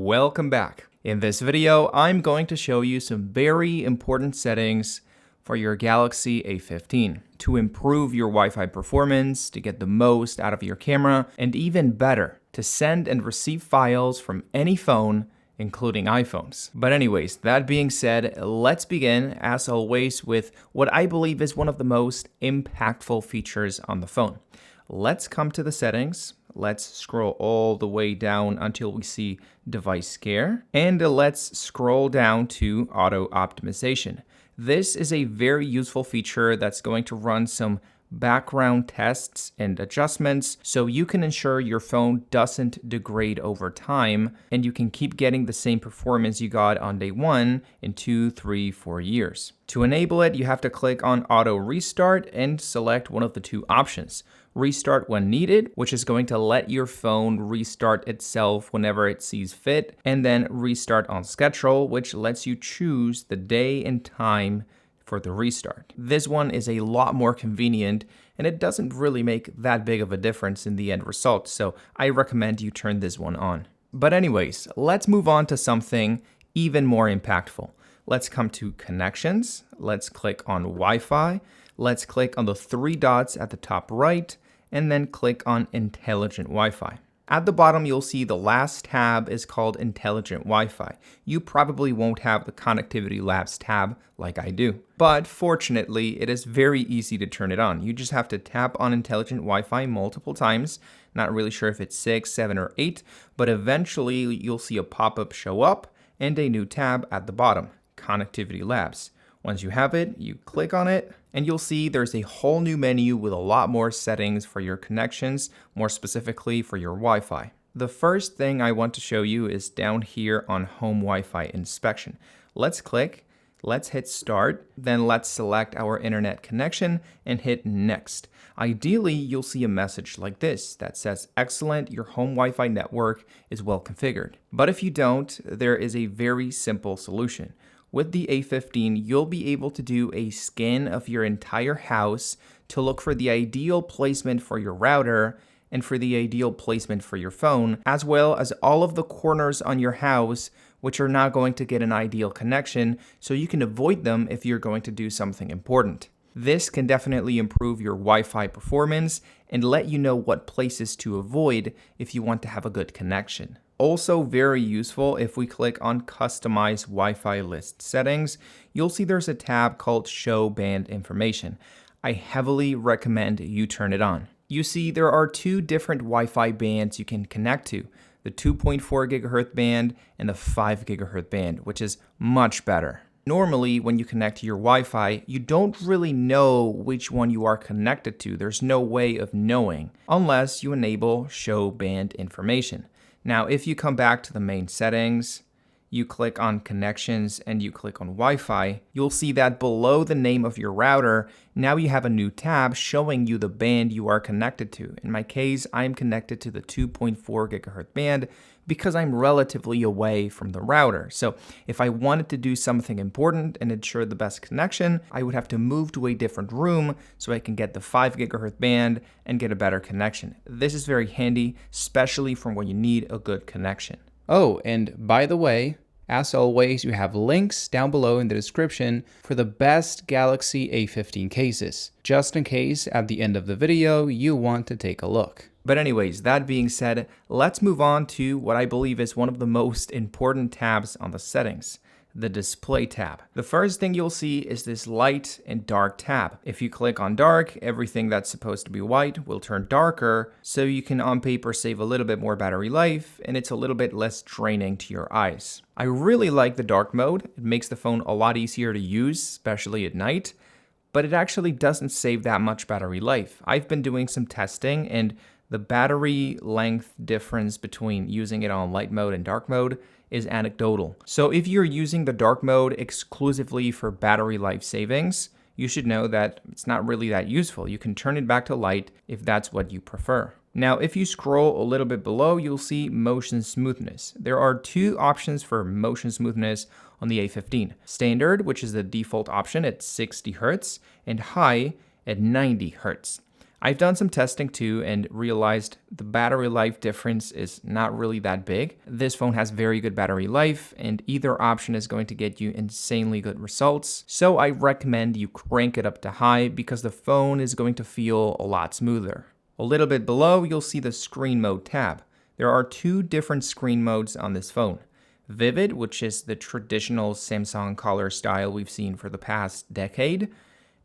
Welcome back. In this video, I'm going to show you some very important settings for your Galaxy A15 to improve your Wi-Fi performance, to get the most out of your camera, and even better, to send and receive files from any phone, including iPhones. But anyways, that being said, let's begin, as always, with what I believe is one of the most impactful features on the phone. Let's come to the settings. Let's scroll all the way down until we see device care. And let's scroll down to auto optimization. This is a very useful feature that's going to run some background tests and adjustments so you can ensure your phone doesn't degrade over time and you can keep getting the same performance you got on day one in 2, 3, 4 years. To enable it, you have to click on auto restart and select one of the two options. Restart when needed, which is going to let your phone restart itself whenever it sees fit, and then restart on schedule, which lets you choose the day and time for the restart. This one is a lot more convenient and it doesn't really make that big of a difference in the end result, so I recommend you turn this one on. But anyways, let's move on to something even more impactful. Let's come to connections, let's click on Wi-Fi, let's click on the three dots at the top right, and then click on Intelligent Wi-Fi. At the bottom, you'll see the last tab is called Intelligent Wi-Fi. You probably won't have the Connectivity Labs tab like I do. But fortunately, it is very easy to turn it on. You just have to tap on Intelligent Wi-Fi multiple times. Not really sure if it's 6, 7, or 8, but eventually you'll see a pop-up show up and a new tab at the bottom, Connectivity Labs. Once you have it, you click on it, and you'll see there's a whole new menu with a lot more settings for your connections, more specifically for your Wi-Fi. The first thing I want to show you is down here on Home Wi-Fi Inspection. Let's click, let's hit Start, then let's select our internet connection and hit Next. Ideally, you'll see a message like this that says, "Excellent, your home Wi-Fi network is well configured." But if you don't, there is a very simple solution. With the A15, you'll be able to do a scan of your entire house to look for the ideal placement for your router and for the ideal placement for your phone, as well as all of the corners on your house which are not going to get an ideal connection, so you can avoid them if you're going to do something important. This can definitely improve your Wi-Fi performance and let you know what places to avoid if you want to have a good connection. Also very useful, if we click on Customize Wi-Fi List Settings, you'll see there's a tab called Show Band Information. I heavily recommend you turn it on. You see there are two different Wi-Fi bands you can connect to, the 2.4 GHz band and the 5 GHz band, which is much better. Normally, when you connect to your Wi-Fi, you don't really know which one you are connected to. There's no way of knowing unless you enable Show Band Information. Now, if you come back to the main settings, you click on Connections and you click on Wi-Fi, you'll see that below the name of your router, now you have a new tab showing you the band you are connected to. In my case, I'm connected to the 2.4 GHz band because I'm relatively away from the router. So if I wanted to do something important and ensure the best connection, I would have to move to a different room so I can get the 5 GHz band and get a better connection. This is very handy, especially from when you need a good connection. Oh, and by the way, as always, you have links down below in the description for the best Galaxy A15 cases, just in case at the end of the video you want to take a look. But anyways, that being said, let's move on to what I believe is one of the most important tabs on the settings, the Display tab. The first thing you'll see is this light and dark tab. If you click on dark, everything that's supposed to be white will turn darker, so you can on paper save a little bit more battery life, and it's a little bit less draining to your eyes. I really like the dark mode. It makes the phone a lot easier to use, especially at night, but it actually doesn't save that much battery life. I've been doing some testing, and the battery length difference between using it on light mode and dark mode is anecdotal. So if you're using the dark mode exclusively for battery life savings, you should know that it's not really that useful. You can turn it back to light if that's what you prefer. Now, if you scroll a little bit below, you'll see motion smoothness. There are two options for motion smoothness on the A15. Standard, which is the default option at 60 Hz, and high at 90 Hz. I've done some testing too and realized the battery life difference is not really that big. This phone has very good battery life and either option is going to get you insanely good results. So I recommend you crank it up to high because the phone is going to feel a lot smoother. A little bit below, you'll see the screen mode tab. There are two different screen modes on this phone. Vivid, which is the traditional Samsung color style we've seen for the past decade,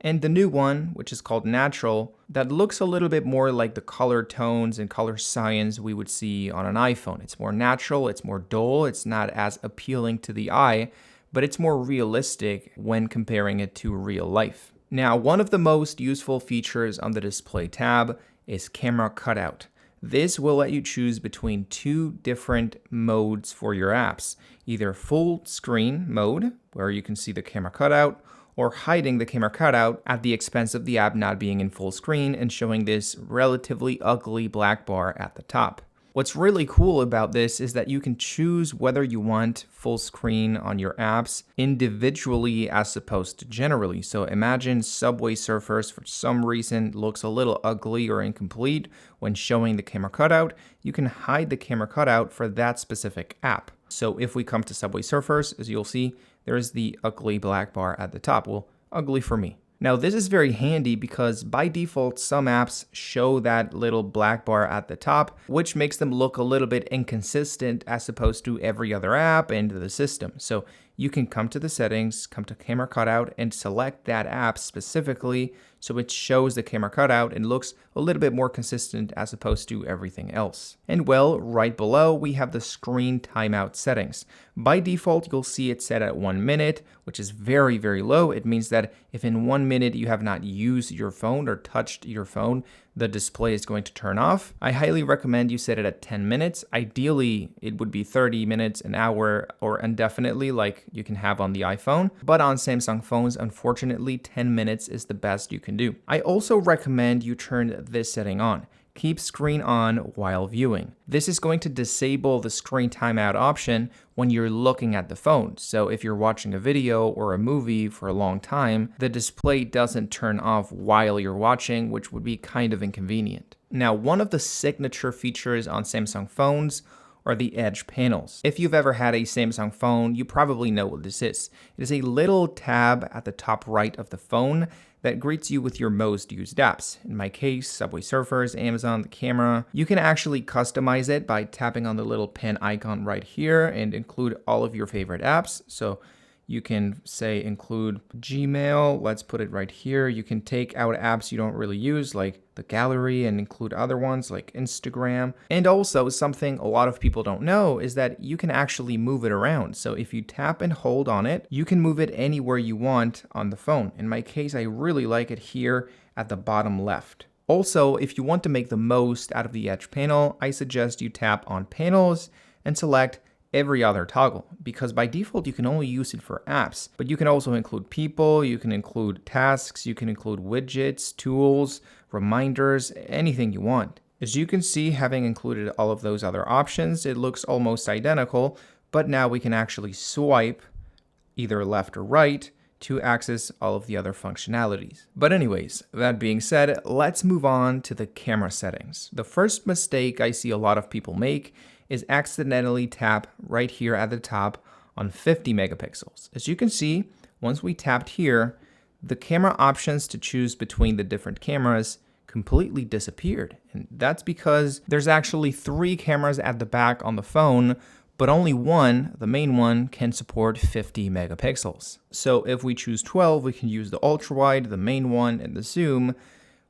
and the new one, which is called Natural, that looks a little bit more like the color tones and color science we would see on an iPhone. It's more natural, it's more dull, it's not as appealing to the eye, but it's more realistic when comparing it to real life. Now, one of the most useful features on the display tab is camera cutout. This will let you choose between two different modes for your apps, either full screen mode, where you can see the camera cutout, or hiding the camera cutout at the expense of the app not being in full screen and showing this relatively ugly black bar at the top. What's really cool about this is that you can choose whether you want full screen on your apps individually as opposed to generally. So imagine Subway Surfers for some reason looks a little ugly or incomplete when showing the camera cutout. You can hide the camera cutout for that specific app. So if we come to Subway Surfers, as you'll see, there is the ugly black bar at the top. Well, ugly for me. Now, this is very handy because by default, some apps show that little black bar at the top, which makes them look a little bit inconsistent as opposed to every other app in the system. So you can come to the settings, come to camera cutout, and select that app specifically so it shows the camera cutout and looks a little bit more consistent as opposed to everything else. And well, right below, we have the screen timeout settings. By default, you'll see it set at 1 minute, which is very, very low. It means that if in 1 minute you have not used your phone or touched your phone, the display is going to turn off. I highly recommend you set it at 10 minutes. Ideally, it would be 30 minutes, an hour, or indefinitely like you can have on the iPhone. But on Samsung phones, unfortunately, 10 minutes is the best you can do. I also recommend you turn this setting on. Keep screen on while viewing. This is going to disable the screen timeout option when you're looking at the phone. So if you're watching a video or a movie for a long time, the display doesn't turn off while you're watching, which would be kind of inconvenient. Now, one of the signature features on Samsung phones are the edge panels. If you've ever had a Samsung phone, you probably know what this is. It is a little tab at the top right of the phone that greets you with your most used apps. In my case, Subway Surfers, Amazon, the camera. You can actually customize it by tapping on the little pen icon right here and include all of your favorite apps. So you can say include Gmail, let's put it right here. You can take out apps you don't really use like the gallery and include other ones like Instagram. And also something a lot of people don't know is that you can actually move it around. So if you tap and hold on it, you can move it anywhere you want on the phone. In my case, I really like it here at the bottom left. Also, if you want to make the most out of the edge panel, I suggest you tap on panels and select every other toggle, because by default you can only use it for apps, but you can also include people, you can include tasks, you can include widgets, tools, reminders, anything you want. As you can see, having included all of those other options, it looks almost identical, but now we can actually swipe either left or right to access all of the other functionalities. But anyways, that being said, let's move on to the camera settings. The first mistake I see a lot of people make is accidentally tap right here at the top on 50 megapixels. As you can see, once we tapped here, the camera options to choose between the different cameras completely disappeared. And that's because there's actually 3 cameras at the back on the phone, but only one, the main one, can support 50 megapixels. So if we choose 12, we can use the ultra wide, the main one, and the zoom.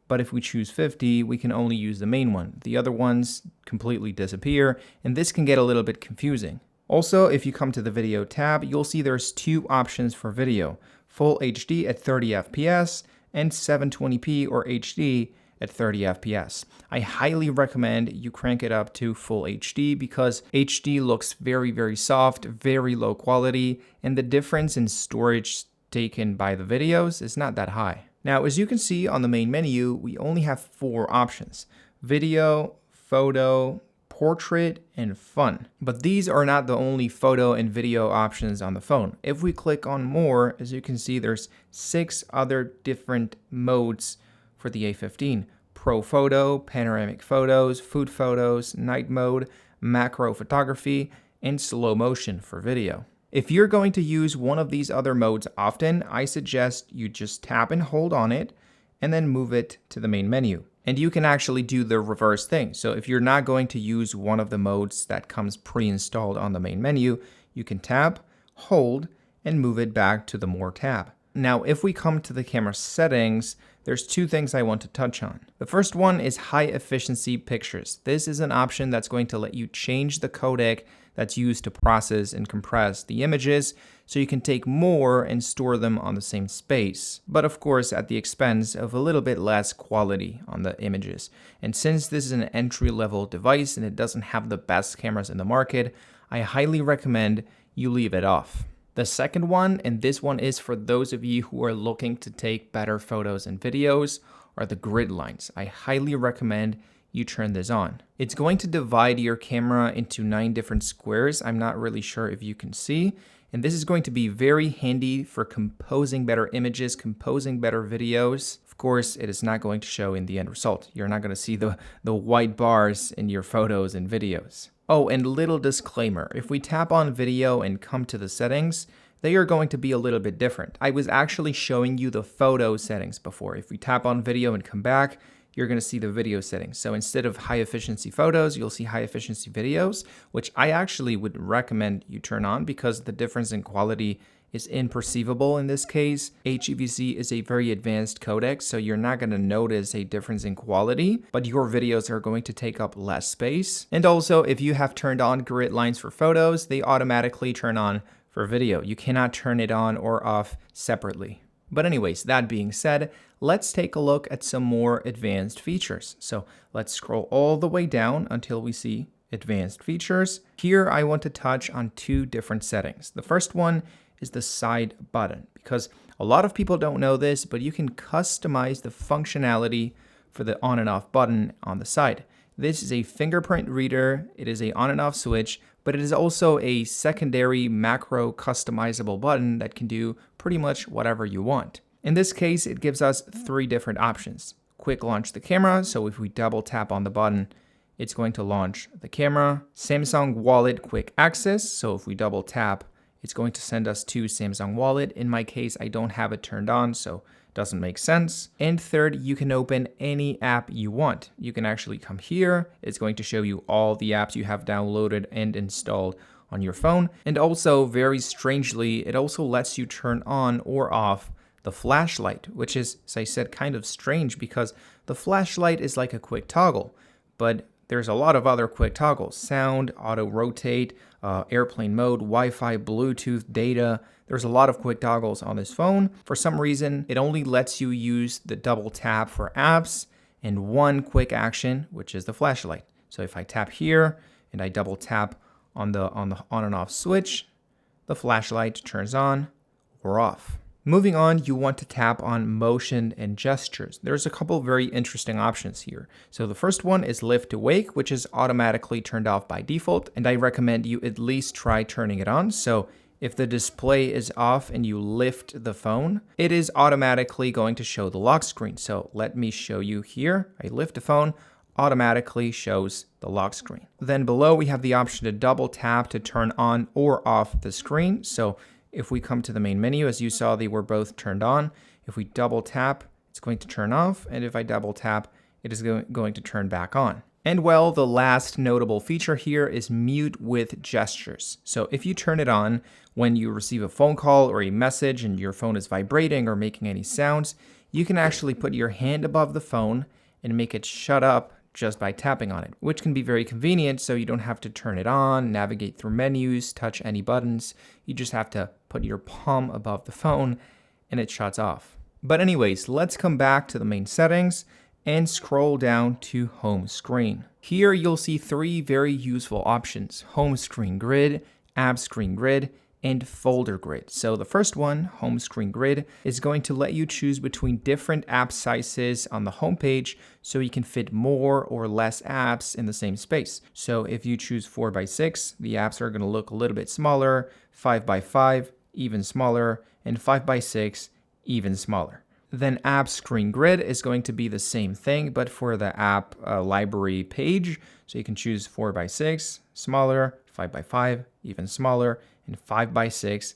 But if we choose 50, we can only use the main one. The other ones completely disappear, and this can get a little bit confusing. Also, if you come to the video tab, you'll see there's 2 options for video: Full HD at 30 FPS and 720p or HD at 30 FPS. I highly recommend you crank it up to Full HD because HD looks very, very soft, very low quality, and the difference in storage taken by the videos is not that high. Now, as you can see on the main menu, we only have 4 options: video, photo, portrait, and fun. But these are not the only photo and video options on the phone. If we click on more, as you can see, there's 6 other different modes for the A15. Pro Photo, Panoramic Photos, Food Photos, Night Mode, Macro Photography, and Slow Motion for video. If you're going to use one of these other modes often, I suggest you just tap and hold on it and then move it to the main menu. And you can actually do the reverse thing. So if you're not going to use one of the modes that comes pre-installed on the main menu, you can tap, hold, and move it back to the More tab. Now, if we come to the camera settings, there's two things I want to touch on. The first one is high efficiency pictures. This is an option that's going to let you change the codec that's used to process and compress the images so you can take more and store them on the same space, but of course at the expense of a little bit less quality on the images. And since this is an entry-level device and it doesn't have the best cameras in the market, I highly recommend you leave it off. The second one, and this one is for those of you who are looking to take better photos and videos, are the grid lines. I highly recommend you turn this on. It's going to divide your camera into 9 different squares. I'm not really sure if you can see. And this is going to be very handy for composing better images, composing better videos. Of course, it is not going to show in the end result. You're not going to see the white bars in your photos and videos. Oh, and little disclaimer, if we tap on video and come to the settings, they are going to be a little bit different. I was actually showing you the photo settings before. If we tap on video and come back, you're going to see the video settings. So instead of high efficiency photos, you'll see high efficiency videos, which I actually would recommend you turn on because the difference in quality is imperceivable in this case. HEVC is a very advanced codec, so you're not going to notice a difference in quality, but your videos are going to take up less space. And also, if you have turned on grid lines for photos, they automatically turn on for video. You cannot turn it on or off separately. But anyways, that being said, let's take a look at some more advanced features. So let's scroll all the way down until we see advanced features. Here, I want to touch on 2 different settings. The first one is the side button, because a lot of people don't know this, but you can customize the functionality for the on and off button on the side. This is a fingerprint reader, it is a on and off switch, but it is also a secondary macro customizable button that can do pretty much whatever you want. In this case, it gives us 3 different options. Quick launch the camera, so if we double tap on the button, it's going to launch the camera. Samsung Wallet quick access, so if we double tap, it's going to send us to Samsung Wallet. In my case, I don't have it turned on, so doesn't make sense. And third, you can open any app you want. You can actually come here. It's going to show you all the apps you have downloaded and installed on your phone. And also, very strangely, it also lets you turn on or off the flashlight, which is, as I said, kind of strange because the flashlight is like a quick toggle, but there's a lot of other quick toggles: sound, auto rotate, airplane mode, Wi-Fi, Bluetooth, data. There's a lot of quick toggles on this phone. For some reason, it only lets you use the double tap for apps and one quick action, which is the flashlight. So if I tap here and I double tap on the on and off switch, the flashlight turns on or off. Moving on, you want to tap on motion and gestures. There's a couple very interesting options here. So the first one is lift to wake, which is automatically turned off by default, and I recommend you at least try turning it on. So if the display is off and you lift the phone, it is automatically going to show the lock screen. So let me show you here. I lift the phone, automatically shows the lock screen. Then below we have the option to double tap to turn on or off the screen. So if we come to the main menu, as you saw, they were both turned on. If we double tap, it's going to turn off. And if I double tap, it is going to turn back on. And well, the last notable feature here is mute with gestures. So if you turn it on when you receive a phone call or a message and your phone is vibrating or making any sounds, you can actually put your hand above the phone and make it shut up just by tapping on it, which can be very convenient so you don't have to turn it on, navigate through menus, touch any buttons. You just have to put your palm above the phone and it shuts off. But anyways, let's come back to the main settings and scroll down to home screen. Here you'll see 3 very useful options: home screen grid, app screen grid, and folder grid. So the first one, home screen grid, is going to let you choose between different app sizes on the homepage so you can fit more or less apps in the same space. So if you choose 4x6, the apps are going to look a little bit smaller, 5x5, even smaller, and 5x6, even smaller. Then app screen grid is going to be the same thing, but for the app library page. So you can choose 4x6, smaller, 5x5, even smaller, and 5x6,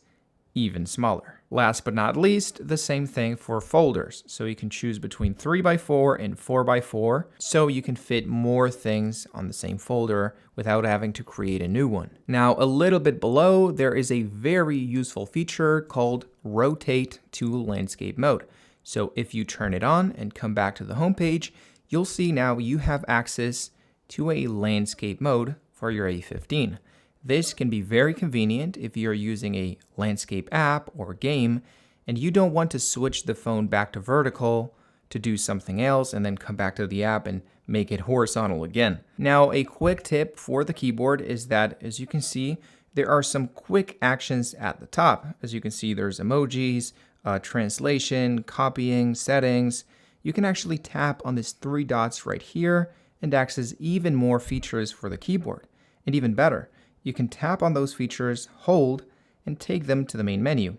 even smaller. Last but not least, the same thing for folders. So you can choose between 3x4 and 4x4, so you can fit more things on the same folder without having to create a new one. Now, a little bit below, there is a very useful feature called Rotate to Landscape Mode. So if you turn it on and come back to the home page, you'll see now you have access to a landscape mode for your A15. This can be very convenient if you're using a landscape app or game and you don't want to switch the phone back to vertical to do something else and then come back to the app and make it horizontal again. Now, a quick tip for the keyboard is that, as you can see, there are some quick actions at the top. As you can see, there's emojis, translation, copying, settings. You can actually tap on these 3 dots right here and access even more features for the keyboard. And even better, you can tap on those features, hold, and take them to the main menu.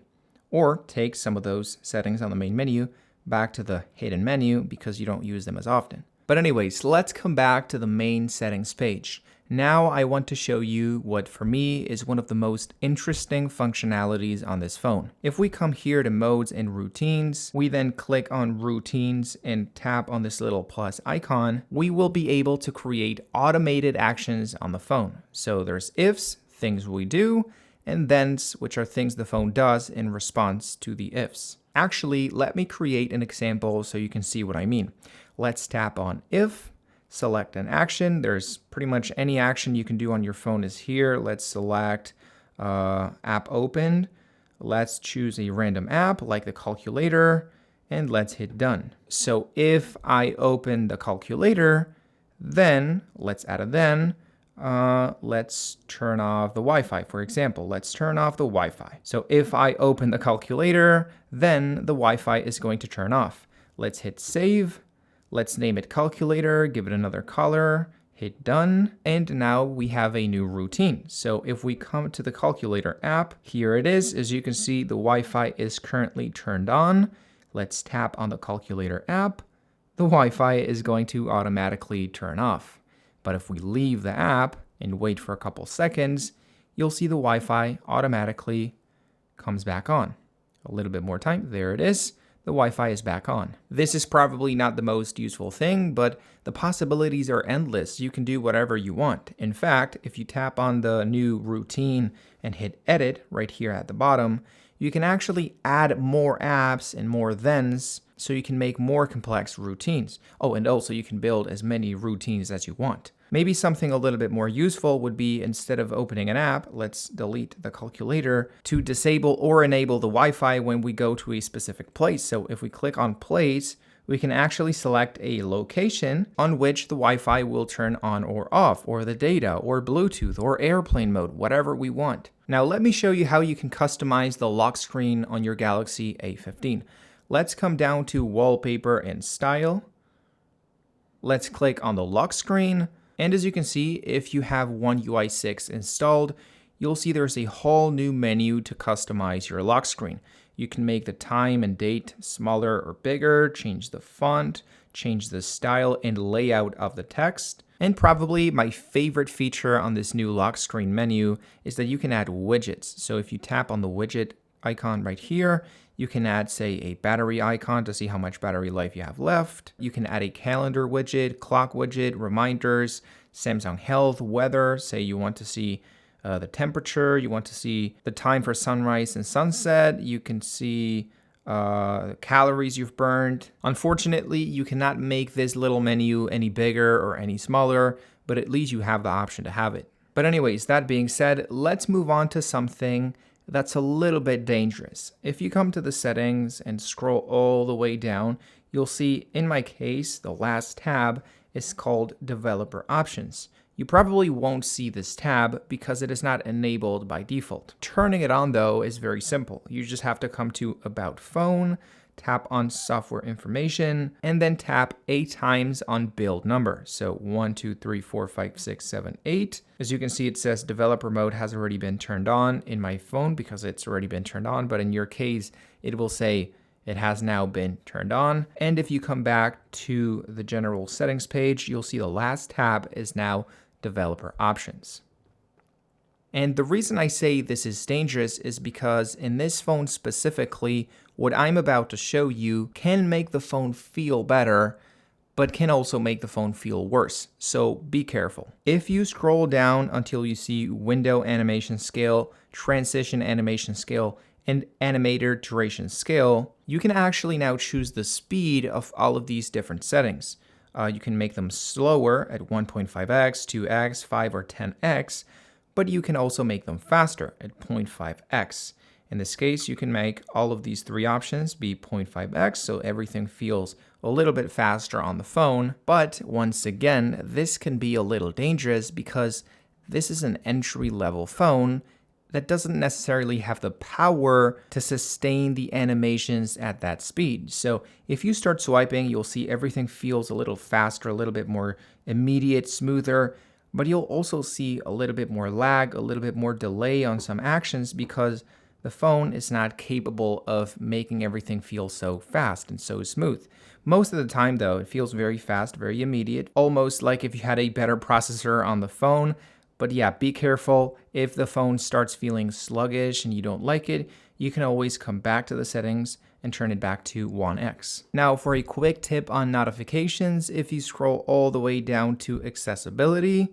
Or take some of those settings on the main menu back to the hidden menu because you don't use them as often. But anyways, let's come back to the main settings page. Now I want to show you what for me is one of the most interesting functionalities on this phone. If we come here to modes and routines, we then click on routines and tap on this little plus icon, we will be able to create automated actions on the phone. So there's ifs, things we do, and thens, which are things the phone does in response to the ifs. Actually, let me create an example so you can see what I mean. Let's tap on if, select an action. There's pretty much any action you can do on your phone is here. Let's select app opened. Let's choose a random app like the calculator and let's hit done. So if I open the calculator, then let's add a then. Let's turn off the Wi-Fi, for example. Let's turn off the Wi-Fi. So if I open the calculator, then the Wi-Fi is going to turn off. Let's hit save. Let's name it calculator, give it another color, hit done, and now we have a new routine. So if we come to the calculator app, here it is. As you can see, the Wi-Fi is currently turned on. Let's tap on the calculator app. The Wi-Fi is going to automatically turn off. But if we leave the app and wait for a couple seconds, you'll see the Wi-Fi automatically comes back on. A little bit more time, there it is. The Wi-Fi is back on. This is probably not the most useful thing, but the possibilities are endless. You can do whatever you want. In fact, if you tap on the new routine and hit edit right here at the bottom, you can actually add more apps and more thens so you can make more complex routines. Oh, and also you can build as many routines as you want. Maybe something a little bit more useful would be, instead of opening an app, let's delete the calculator, to disable or enable the Wi-Fi when we go to a specific place. So if we click on place, we can actually select a location on which the Wi-Fi will turn on or off, or the data, or Bluetooth, or airplane mode, whatever we want. Now let me show you how you can customize the lock screen on your Galaxy A15. Let's come down to wallpaper and style. Let's click on the lock screen. And as you can see, if you have One UI 6 installed, you'll see there's a whole new menu to customize your lock screen. You can make the time and date smaller or bigger, change the font, change the style and layout of the text. And probably my favorite feature on this new lock screen menu is that you can add widgets. So if you tap on the widget icon right here, you can add, say, a battery icon to see how much battery life you have left. You can add a calendar widget, clock widget, reminders, Samsung Health, weather. Say you want to see the temperature, you want to see the time for sunrise and sunset. You can see calories you've burned. Unfortunately, you cannot make this little menu any bigger or any smaller, but at least you have the option to have it. But anyways, that being said, let's move on to something that's a little bit dangerous. If you come to the settings and scroll all the way down, you'll see, in my case, the last tab is called Developer Options. You probably won't see this tab because it is not enabled by default. Turning it on, though, is very simple. You just have to come to About Phone, tap on Software Information, and then tap 8 times on build number. So 1, 2, 3, 4, 5, 6, 7, 8. As you can see, it says developer mode has already been turned on in my phone because it's already been turned on, but in your case, it will say It has now been turned on. And if you come back to the general settings page, you'll see the last tab is now developer options. And the reason I say this is dangerous is because in this phone specifically, what I'm about to show you can make the phone feel better, but can also make the phone feel worse. So be careful. If you scroll down until you see window animation scale, transition animation scale, and animator duration scale, you can actually now choose the speed of all of these different settings. You can make them slower at 1.5x, 2x, 5, or 10x, but you can also make them faster at 0.5x. In this case, you can make all of these three options be 0.5x, so everything feels a little bit faster on the phone. But once again, this can be a little dangerous because this is an entry-level phone that doesn't necessarily have the power to sustain the animations at that speed. So if you start swiping, you'll see everything feels a little faster, a little bit more immediate, smoother, but you'll also see a little bit more lag, a little bit more delay on some actions because the phone is not capable of making everything feel so fast and so smooth. Most of the time though, it feels very fast, very immediate, almost like if you had a better processor on the phone. But yeah, be careful. If the phone starts feeling sluggish and you don't like it, you can always come back to the settings and turn it back to 1x. Now for a quick tip on notifications, if you scroll all the way down to accessibility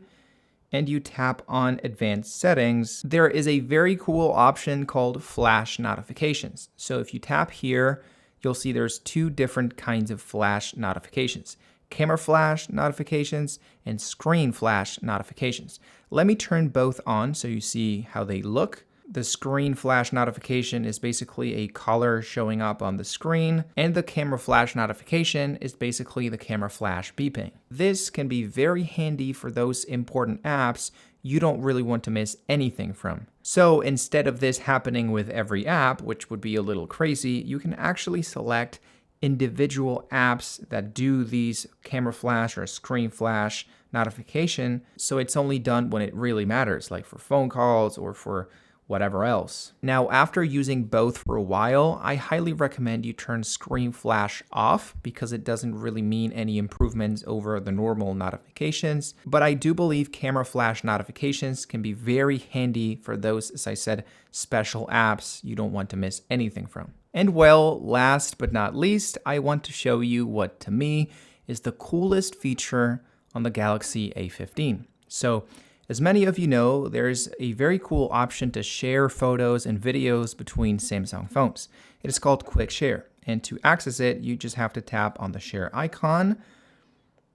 and you tap on advanced settings, there is a very cool option called flash notifications. So if you tap here, you'll see there's two different kinds of flash notifications: camera flash notifications and screen flash notifications. Let me turn both on so you see how they look. The screen flash notification is basically a color showing up on the screen, and the camera flash notification is basically the camera flash beeping. This can be very handy for those important apps you don't really want to miss anything from. So instead of this happening with every app, which would be a little crazy, you can actually select individual apps that do these camera flash or screen flash notification, so it's only done when it really matters, like for phone calls or for whatever else. Now, after using both for a while, I highly recommend you turn screen flash off because it doesn't really mean any improvements over the normal notifications. But I do believe camera flash notifications can be very handy for those, as I said, special apps you don't want to miss anything from. And well, last but not least, I want to show you what to me is the coolest feature on the Galaxy A15. So, as many of you know, there's a very cool option to share photos and videos between Samsung phones. It is called Quick Share, and to access it, you just have to tap on the share icon,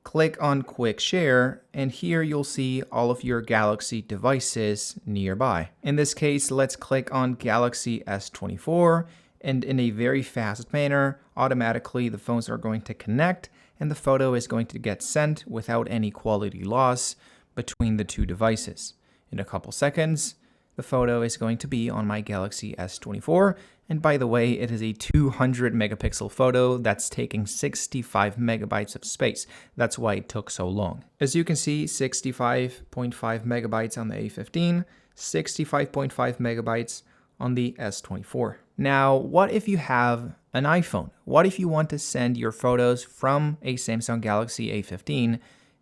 click on Quick Share, and here you'll see all of your Galaxy devices nearby. In this case, let's click on Galaxy S24, and in a very fast manner, automatically the phones are going to connect, and the photo is going to get sent without any quality loss between the two devices. In a couple seconds, the photo is going to be on my Galaxy S24, and by the way, it is a 200 megapixel photo that's taking 65 megabytes of space. That's why it took so long. As you can see, 65.5 megabytes on the A15, 65.5 megabytes on the S24. Now, what if you have an iPhone? What if you want to send your photos from a Samsung Galaxy A15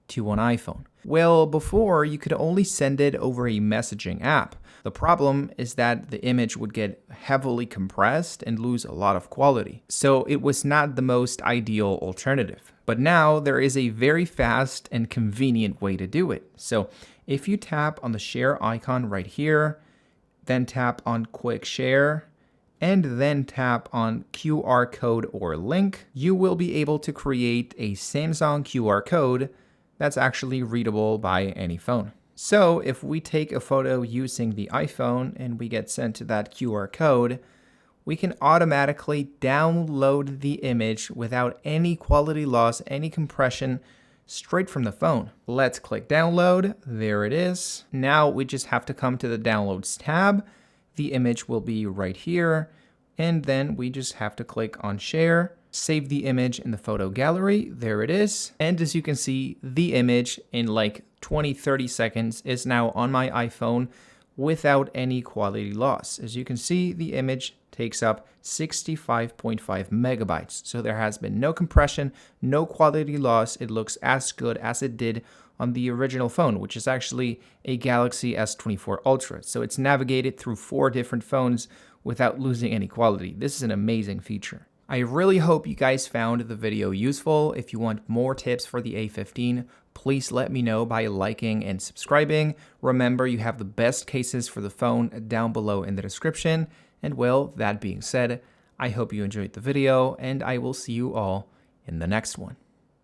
to an iPhone? Well, before you could only send it over a messaging app. The problem is that the image would get heavily compressed and lose a lot of quality. So it was not the most ideal alternative. But now there is a very fast and convenient way to do it. So if you tap on the share icon right here, then tap on Quick Share, and then tap on QR code or link, you will be able to create a Samsung QR code that's actually readable by any phone. So if we take a photo using the iPhone and we get sent to that QR code, we can automatically download the image without any quality loss, any compression, straight from the phone. Let's click download. There it is. Now we just have to come to the downloads tab. The image will be right here. And then we just have to click on share, save the image in the photo gallery. There it is. And as you can see, the image in like 20-30 seconds is now on my iPhone without any quality loss. As you can see, the image takes up 65.5 megabytes. So there has been no compression, no quality loss. It looks as good as it did on the original phone, which is actually a Galaxy S24 Ultra. So it's navigated through 4 different phones without losing any quality. This is an amazing feature. I really hope you guys found the video useful. If you want more tips for the A15, please let me know by liking and subscribing. Remember, you have the best cases for the phone down below in the description. And well, that being said, I hope you enjoyed the video, and I will see you all in the next one.